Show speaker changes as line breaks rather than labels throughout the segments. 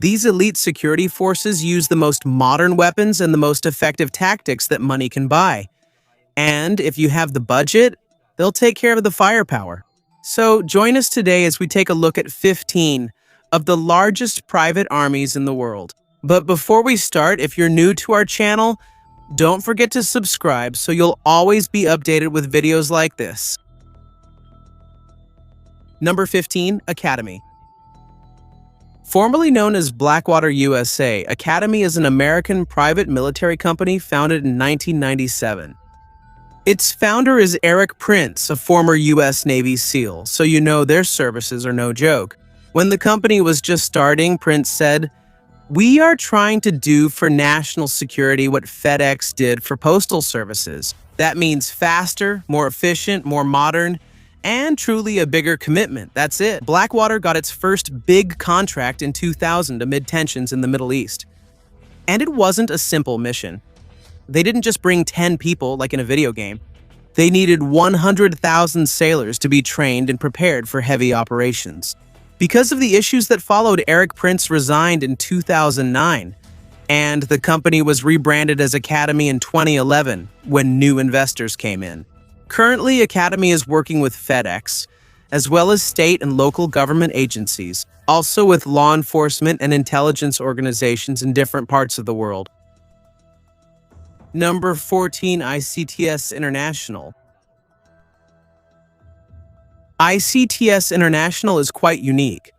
These elite security forces use the most modern weapons and the most effective tactics that money can buy. And if you have the budget, they'll take care of the firepower. So join us today as we take a look at 15 of the largest private armies in the world. But before we start, if you're new to our channel, don't forget to subscribe so you'll always be updated with videos like this. Number 15, Academi. Formerly known as Blackwater USA, Academi is an American private military company founded in 1997. Its founder is Eric Prince, a former U.S. Navy SEAL, so you know their services are no joke. When the company was just starting, Prince said, "We are trying to do for national security what FedEx did for postal services. That means faster, more efficient, more modern, and truly a bigger commitment. That's it." Blackwater got its first big contract in 2000 amid tensions in the Middle East. And it wasn't a simple mission. They didn't just bring 10 people like in a video game. They needed 100,000 sailors to be trained and prepared for heavy operations. Because of the issues that followed, Eric Prince resigned in 2009, and the company was rebranded as Academi in 2011 when new investors came in. Currently, Academi is working with FedEx, as well as state and local government agencies, also with law enforcement and intelligence organizations in different parts of the world. Number 14, ICTS International. ICTS International is quite unique.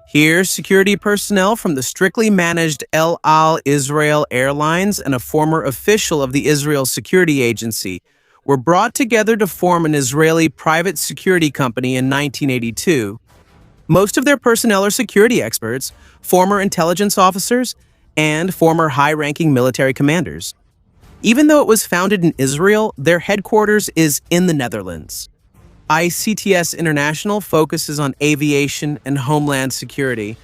Here, security personnel from the strictly managed El Al Israel Airlines and a former official of the Israel Security Agency were brought together to form an Israeli private security company in 1982. Most of their personnel are security experts, former intelligence officers, and former high-ranking military commanders. Even though it was founded in Israel, their headquarters is in the Netherlands. ICTS International focuses on aviation and homeland security,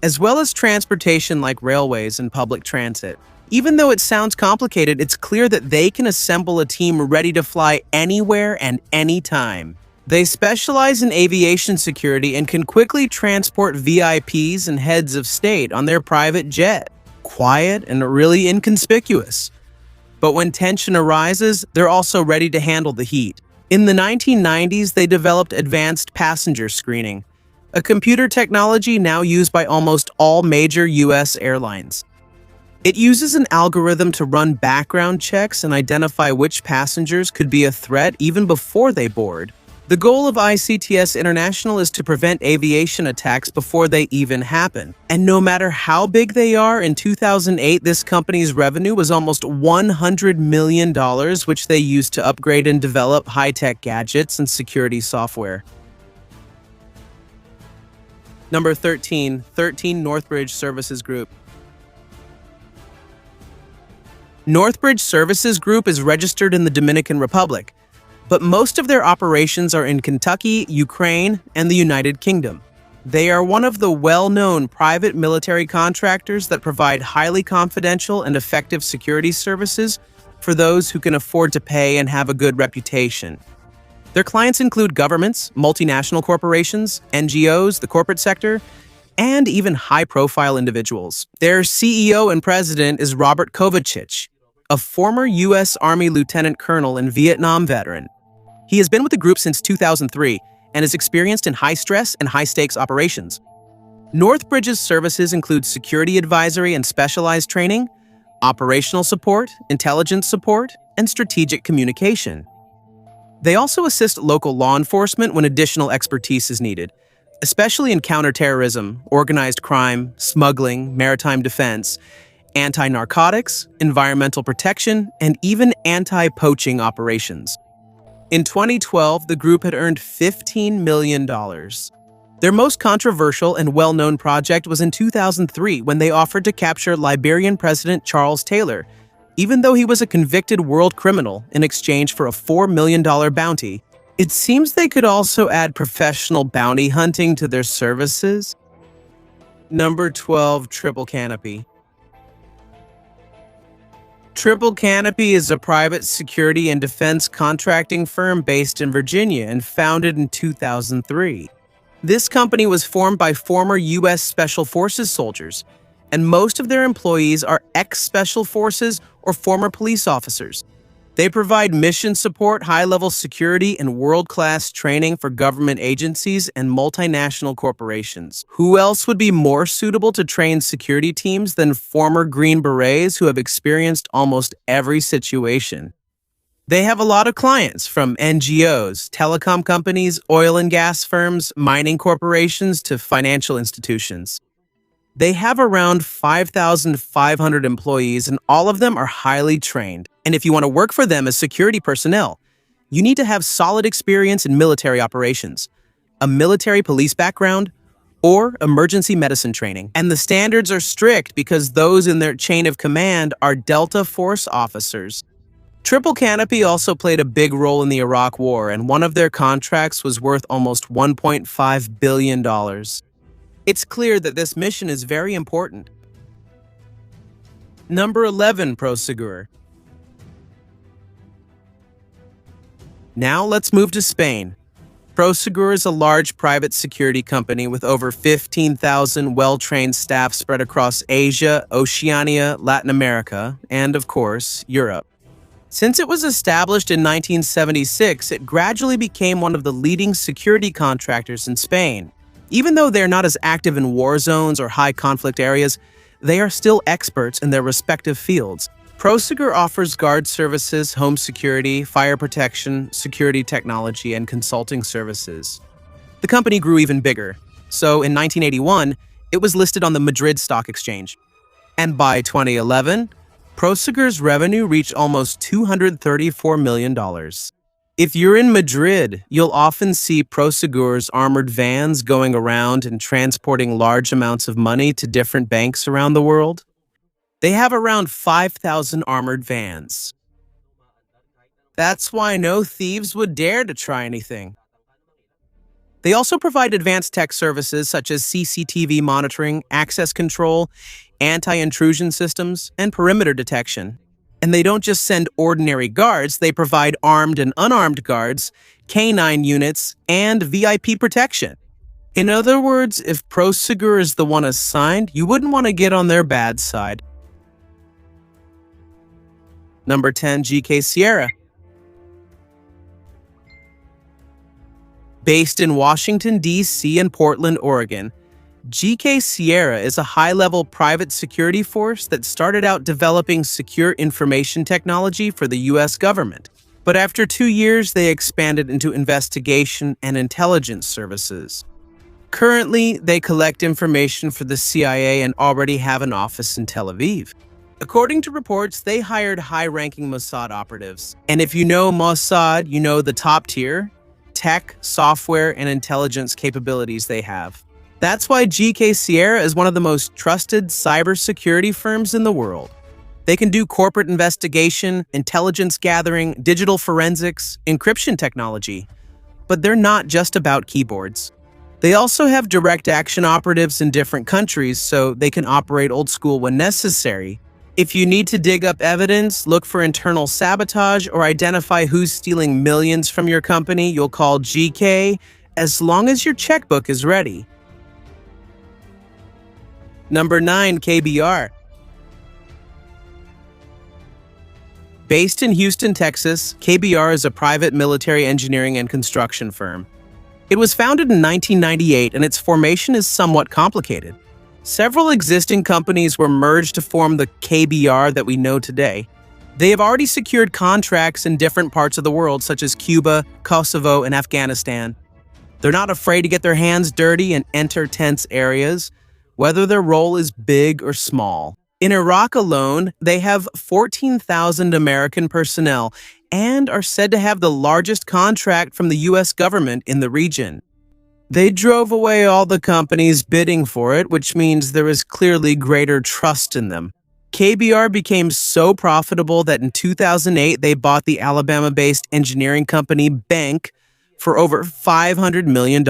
as well as transportation like railways and public transit. Even though it sounds complicated, it's clear that they can assemble a team ready to fly anywhere and anytime. They specialize in aviation security and can quickly transport VIPs and heads of state on their private jet. Quiet and really inconspicuous. But when tension arises, they're also ready to handle the heat. In the 1990s, they developed advanced passenger screening, a computer technology now used by almost all major U.S. airlines. It uses an algorithm to run background checks and identify which passengers could be a threat even before they board. The goal of ICTS International is to prevent aviation attacks before they even happen. And no matter how big they are, in 2008, this company's revenue was almost $100 million, which they used to upgrade and develop high-tech gadgets and security software. Number 13, Northbridge Services Group. Northbridge Services Group is registered in the Dominican Republic, but most of their operations are in Kentucky, Ukraine, and the United Kingdom. They are one of the well-known private military contractors that provide highly confidential and effective security services for those who can afford to pay and have a good reputation. Their clients include governments, multinational corporations, NGOs, the corporate sector, and even high-profile individuals. Their CEO and president is Robert Kovacic, a former U.S. Army lieutenant colonel and Vietnam veteran. He has been with the group since 2003 and is experienced in high-stress and high-stakes operations. Northbridge's services include security advisory and specialized training, operational support, intelligence support, and strategic communication. They also assist local law enforcement when additional expertise is needed, especially in counter-terrorism, organized crime, smuggling, maritime defense, anti-narcotics, environmental protection, and even anti-poaching operations. In 2012, the group had earned $15 million. Their most controversial and well-known project was in 2003 when they offered to capture Liberian President Charles Taylor, even though he was a convicted world criminal, in exchange for a $4 million bounty. It seems they could also add professional bounty hunting to their services. Number 12, Triple Canopy. Triple Canopy is a private security and defense contracting firm based in Virginia and founded in 2003. This company was formed by former U.S. Special Forces soldiers, and most of their employees are ex-Special Forces or former police officers. They provide mission support, high-level security, and world-class training for government agencies and multinational corporations. Who else would be more suitable to train security teams than former Green Berets who have experienced almost every situation? They have a lot of clients, from NGOs, telecom companies, oil and gas firms, mining corporations, to financial institutions. They have around 5,500 employees, and all of them are highly trained. And if you want to work for them as security personnel, you need to have solid experience in military operations, a military police background, or emergency medicine training. And the standards are strict because those in their chain of command are Delta Force officers. Triple Canopy also played a big role in the Iraq War, and one of their contracts was worth almost $1.5 billion. It's clear that this mission is very important. Number 11, Prosegur. Now let's move to Spain. Prosegur is a large private security company with over 15,000 well-trained staff spread across Asia, Oceania, Latin America, and, of course, Europe. Since it was established in 1976, it gradually became one of the leading security contractors in Spain. Even though they're not as active in war zones or high-conflict areas, they are still experts in their respective fields. Prosegur offers guard services, home security, fire protection, security technology, and consulting services. The company grew even bigger, so in 1981, it was listed on the Madrid Stock Exchange. And by 2011, Prosegur's revenue reached almost $234 million. If you're in Madrid, you'll often see Prosegur's armored vans going around and transporting large amounts of money to different banks around the world. They have around 5,000 armored vans. That's why no thieves would dare to try anything. They also provide advanced tech services such as CCTV monitoring, access control, anti-intrusion systems, and perimeter detection. And they don't just send ordinary guards, they provide armed and unarmed guards, K9 units, and VIP protection. In other words, if Prosegur is the one assigned, you wouldn't want to get on their bad side. Number 10, GK Sierra. Based in Washington, D.C. and Portland, Oregon, GK Sierra is a high-level private security force that started out developing secure information technology for the U.S. government. But after 2 years, they expanded into investigation and intelligence services. Currently, they collect information for the CIA and already have an office in Tel Aviv. According to reports, they hired high-ranking Mossad operatives. And if you know Mossad, you know the top tier tech, software, and intelligence capabilities they have. That's why GK Sierra is one of the most trusted cybersecurity firms in the world. They can do corporate investigation, intelligence gathering, digital forensics, encryption technology. But they're not just about keyboards. They also have direct action operatives in different countries, so they can operate old school when necessary. If you need to dig up evidence, look for internal sabotage, or identify who's stealing millions from your company, you'll call GK as long as your checkbook is ready. Number 9, KBR. Based in Houston, Texas, KBR is a private military engineering and construction firm. It was founded in 1998, and its formation is somewhat complicated. Several existing companies were merged to form the KBR that we know today. They have already secured contracts in different parts of the world, such as Cuba, Kosovo, and Afghanistan. They're not afraid to get their hands dirty and enter tense areas, whether their role is big or small. In Iraq alone, they have 14,000 American personnel and are said to have the largest contract from the U.S. government in the region. They drove away all the companies bidding for it, which means there is clearly greater trust in them. KBR became so profitable that in 2008, they bought the Alabama-based engineering company Bank for over $500 million.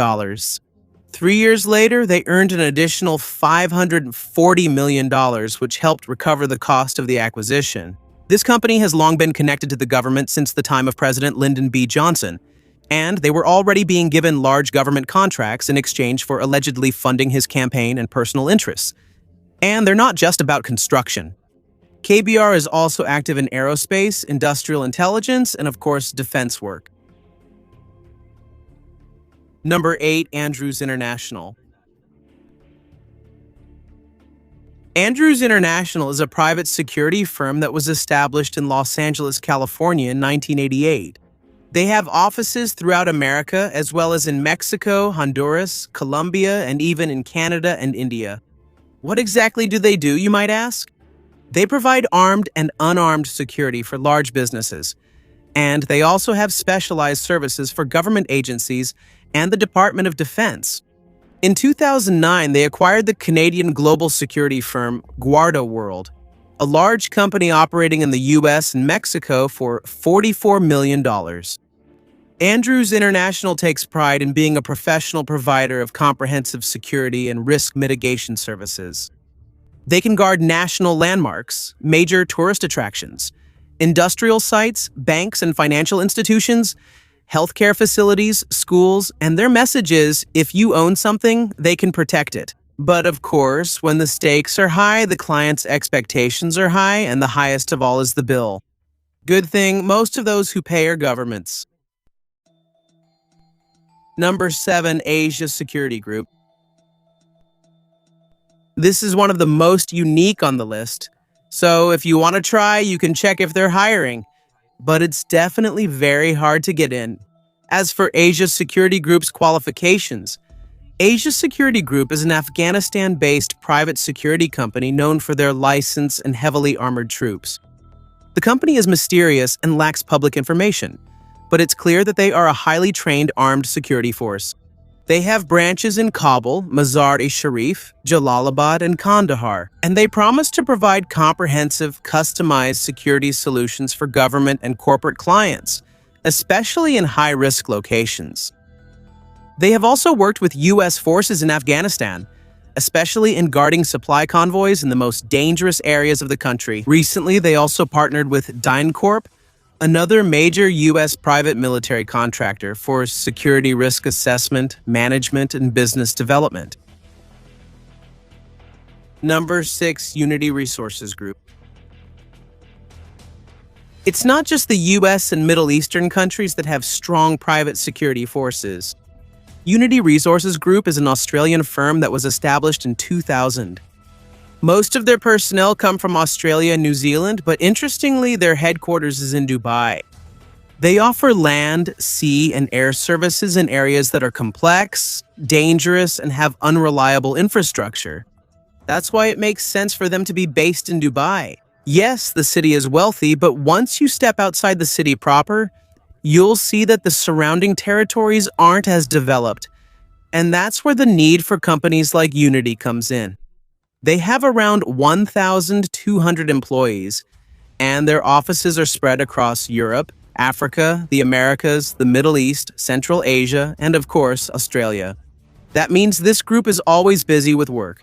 3 years later, they earned an additional $540 million, which helped recover the cost of the acquisition. This company has long been connected to the government since the time of President Lyndon B. Johnson. And they were already being given large government contracts in exchange for allegedly funding his campaign and personal interests. And they're not just about construction. KBR is also active in aerospace, industrial intelligence, and of course, defense work. Number 8, Andrews International. Andrews International is a private security firm that was established in Los Angeles, California in 1988. They have offices throughout America, as well as in Mexico, Honduras, Colombia, and even in Canada and India. What exactly do they do, you might ask? They provide armed and unarmed security for large businesses, and they also have specialized services for government agencies and the Department of Defense. In 2009, they acquired the Canadian global security firm Guarda World, a large company operating in the US and Mexico for $44 million. Andrews International takes pride in being a professional provider of comprehensive security and risk mitigation services. They can guard national landmarks, major tourist attractions, industrial sites, banks and financial institutions, healthcare facilities, schools, and their message is, if you own something, they can protect it. But of course, when the stakes are high, the client's expectations are high, and the highest of all is the bill. Good thing, most of those who pay are governments. Number 7, Asia Security Group. This is one of the most unique on the list, so if you want to try, you can check if they're hiring. But it's definitely very hard to get in. As for Asia Security Group's qualifications, Asia Security Group is an Afghanistan-based private security company known for their license and heavily armored troops. The company is mysterious and lacks public information, but it's clear that they are a highly trained armed security force. They have branches in Kabul, Mazar-e-Sharif, Jalalabad, and Kandahar, and they promise to provide comprehensive, customized security solutions for government and corporate clients, especially in high-risk locations. They have also worked with U.S. forces in Afghanistan, especially in guarding supply convoys in the most dangerous areas of the country. Recently, they also partnered with DynCorp, another major U.S. private military contractor for security risk assessment, management, and business development. Number 6, Unity Resources Group. It's not just the U.S. and Middle Eastern countries that have strong private security forces. Unity Resources Group is an Australian firm that was established in 2000. Most of their personnel come from Australia and New Zealand, but interestingly, their headquarters is in Dubai. They offer land, sea, and air services in areas that are complex, dangerous, and have unreliable infrastructure. That's why it makes sense for them to be based in Dubai. Yes, the city is wealthy, but once you step outside the city proper, you'll see that the surrounding territories aren't as developed. And that's where the need for companies like Unity comes in. They have around 1,200 employees, and their offices are spread across Europe, Africa, the Americas, the Middle East, Central Asia, and of course, Australia. That means this group is always busy with work.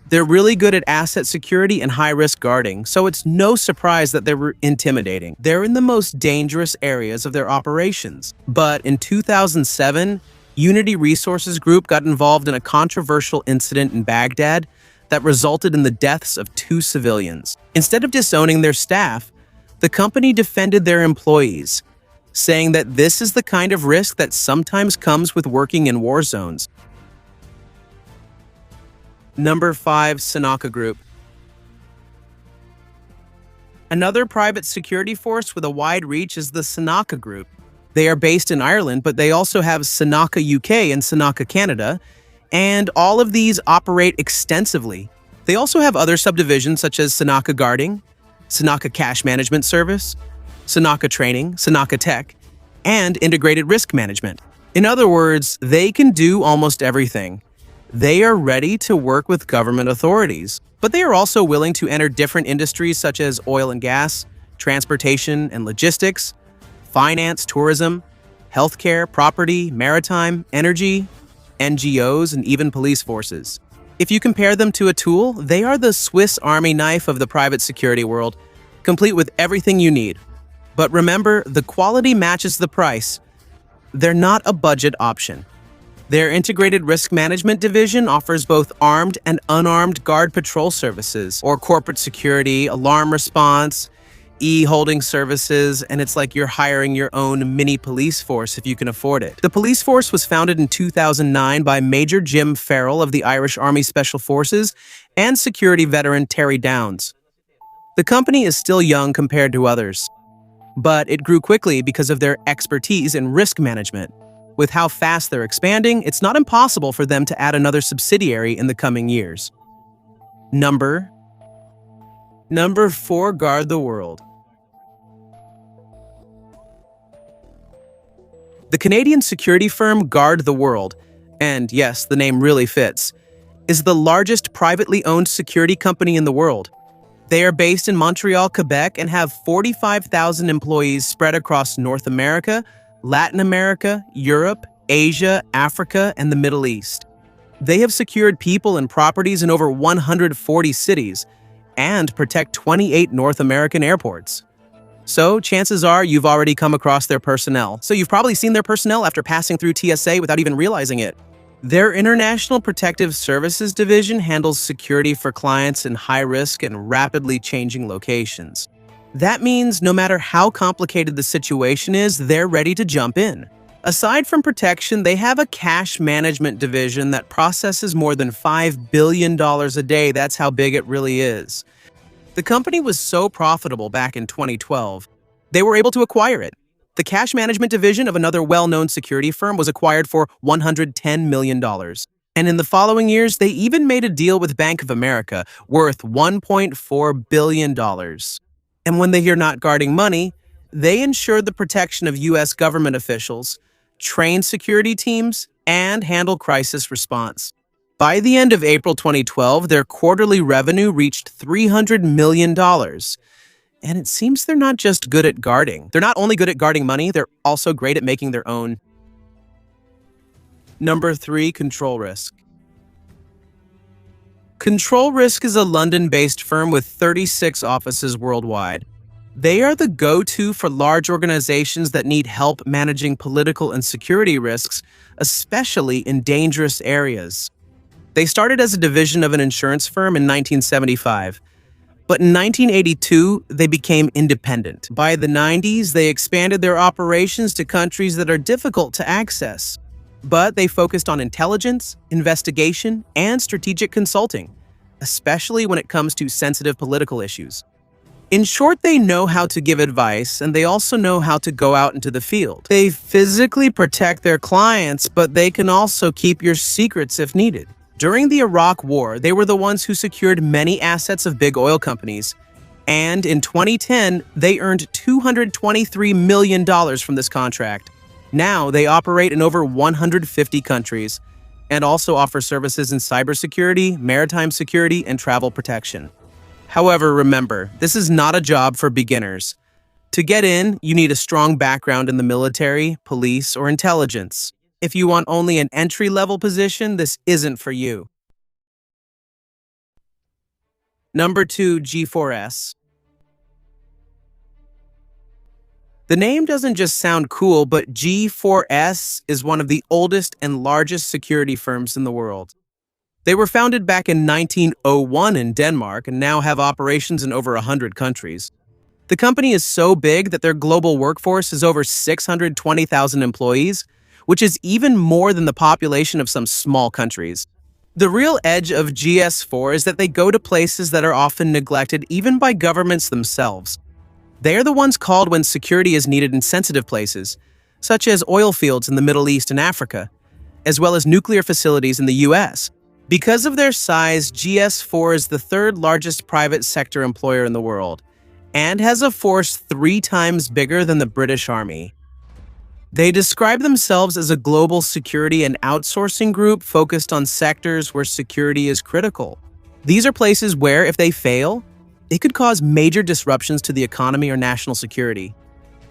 They're really good at asset security and high-risk guarding, so it's no surprise that they're intimidating. They're in the most dangerous areas of their operations. But in 2007, Unity Resources Group got involved in a controversial incident in Baghdad that resulted in the deaths of 2 civilians. Instead of disowning their staff, the company defended their employees, saying that this is the kind of risk that sometimes comes with working in war zones. Number 5, Sanaka Group. Another private security force with a wide reach is the Sanaka Group. They are based in Ireland, but they also have Sanaka UK and Sanaka Canada, and all of these operate extensively. They also have other subdivisions such as Sanaka Guarding, Sanaka Cash Management Service, Sanaka Training, Sanaka Tech, and Integrated Risk Management. In other words, they can do almost everything. They are ready to work with government authorities, but they are also willing to enter different industries such as oil and gas, transportation and logistics, finance, tourism, healthcare, property, maritime, energy, NGOs, and even police forces. If you compare them to a tool, they are the Swiss Army knife of the private security world, complete with everything you need. But remember, the quality matches the price. They're not a budget option. Their integrated risk management division offers both armed and unarmed guard patrol services, or corporate security, alarm response, e-holding services, and it's like you're hiring your own mini police force if you can afford it. The police force was founded in 2009 by Major Jim Farrell of the Irish Army Special Forces and security veteran Terry Downs. The company is still young compared to others, but it grew quickly because of their expertise in risk management. With how fast they're expanding, it's not impossible for them to add another subsidiary in the coming years. Number 4, Guard the World. The Canadian security firm Guard the World, and yes, the name really fits, is the largest privately owned security company in the world. They are based in Montreal, Quebec, and have 45,000 employees spread across North America, Latin America, Europe, Asia, Africa, and the Middle East. They have secured people and properties in over 140 cities and protect 28 North American airports. So chances are you've already come across their personnel. So you've probably seen their personnel after passing through TSA without even realizing it. Their International Protective Services division handles security for clients in high-risk and rapidly changing locations. That means no matter how complicated the situation is, they're ready to jump in. Aside from protection, they have a cash management division that processes more than $5 billion a day. That's how big it really is. The company was so profitable back in 2012, they were able to acquire it. The cash management division of another well-known security firm was acquired for $110 million. And in the following years, they even made a deal with Bank of America worth $1.4 billion. And when they are not guarding money, they ensure the protection of U.S. government officials, train security teams, and handle crisis response. By the end of April 2012, their quarterly revenue reached $300 million. And it seems they're not just good at guarding. They're not only good at guarding money, they're also great at making their own. Number 3, Control Risk. Control Risk is a London-based firm with 36 offices worldwide. They are the go-to for large organizations that need help managing political and security risks, especially in dangerous areas. They started as a division of an insurance firm in 1975, but in 1982, they became independent. By the 90s, they expanded their operations to countries that are difficult to access, but they focused on intelligence, investigation, and strategic consulting, especially when it comes to sensitive political issues. In short, they know how to give advice, and they also know how to go out into the field. They physically protect their clients, but they can also keep your secrets if needed. During the Iraq War, they were the ones who secured many assets of big oil companies, and in 2010, they earned $223 million from this contract. Now, they operate in over 150 countries and also offer services in cybersecurity, maritime security, and travel protection. However, remember, this is not a job for beginners. To get in, you need a strong background in the military, police, or intelligence. If you want only an entry-level position, this isn't for you. Number 2, G4S. The name doesn't just sound cool, but G4S is one of the oldest and largest security firms in the world. They were founded back in 1901 in Denmark and now have operations in over 100 countries. The company is so big that their global workforce is over 620,000 employees, which is even more than the population of some small countries. The real edge of GS4 is that they go to places that are often neglected even by governments themselves. They are the ones called when security is needed in sensitive places, such as oil fields in the Middle East and Africa, as well as nuclear facilities in the US. Because of their size, GS4 is the third largest private sector employer in the world and has a force 3 times bigger than the British Army. They describe themselves as a global security and outsourcing group focused on sectors where security is critical. These are places where, if they fail, it could cause major disruptions to the economy or national security.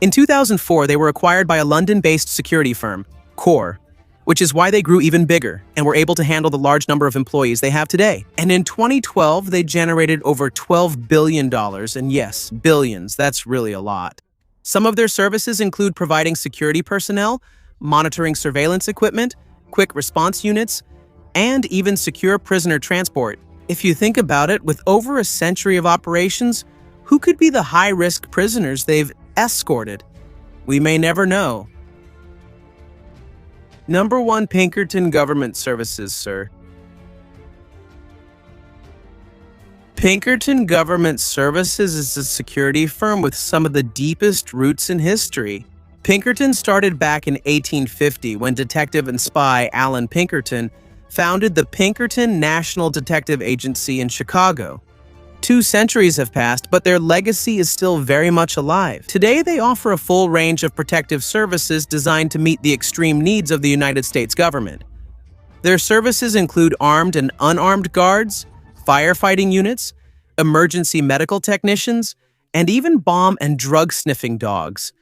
In 2004, they were acquired by a London-based security firm, Core, which is why they grew even bigger and were able to handle the large number of employees they have today. And in 2012, they generated over $12 billion, and yes, billions, that's really a lot. Some of their services include providing security personnel, monitoring surveillance equipment, quick response units, and even secure prisoner transport. If you think about it, with over a century of operations, who could be the high-risk prisoners they've escorted? We may never know. Number 1. Pinkerton Government Services, sir. Pinkerton Government Services is a security firm with some of the deepest roots in history. Pinkerton started back in 1850 when detective and spy Alan Pinkerton founded the Pinkerton National Detective Agency in Chicago. 2 centuries have passed, but their legacy is still very much alive. Today, they offer a full range of protective services designed to meet the extreme needs of the United States government. Their services include armed and unarmed guards, firefighting units, emergency medical technicians, and even bomb and drug-sniffing dogs.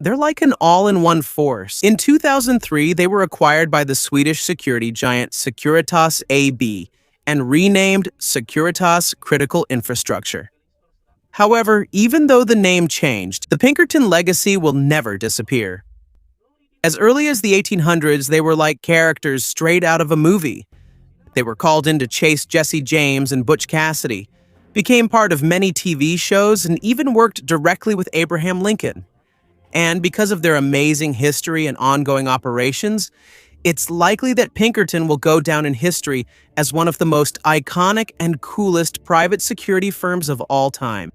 They're like an all-in-one force. In 2003, they were acquired by the Swedish security giant Securitas AB and renamed Securitas Critical Infrastructure. However, even though the name changed, the Pinkerton legacy will never disappear. As early as the 1800s, they were like characters straight out of a movie. They were called in to chase Jesse James and Butch Cassidy, became part of many TV shows, and even worked directly with Abraham Lincoln. And because of their amazing history and ongoing operations, it's likely that Pinkerton will go down in history as one of the most iconic and coolest private security firms of all time.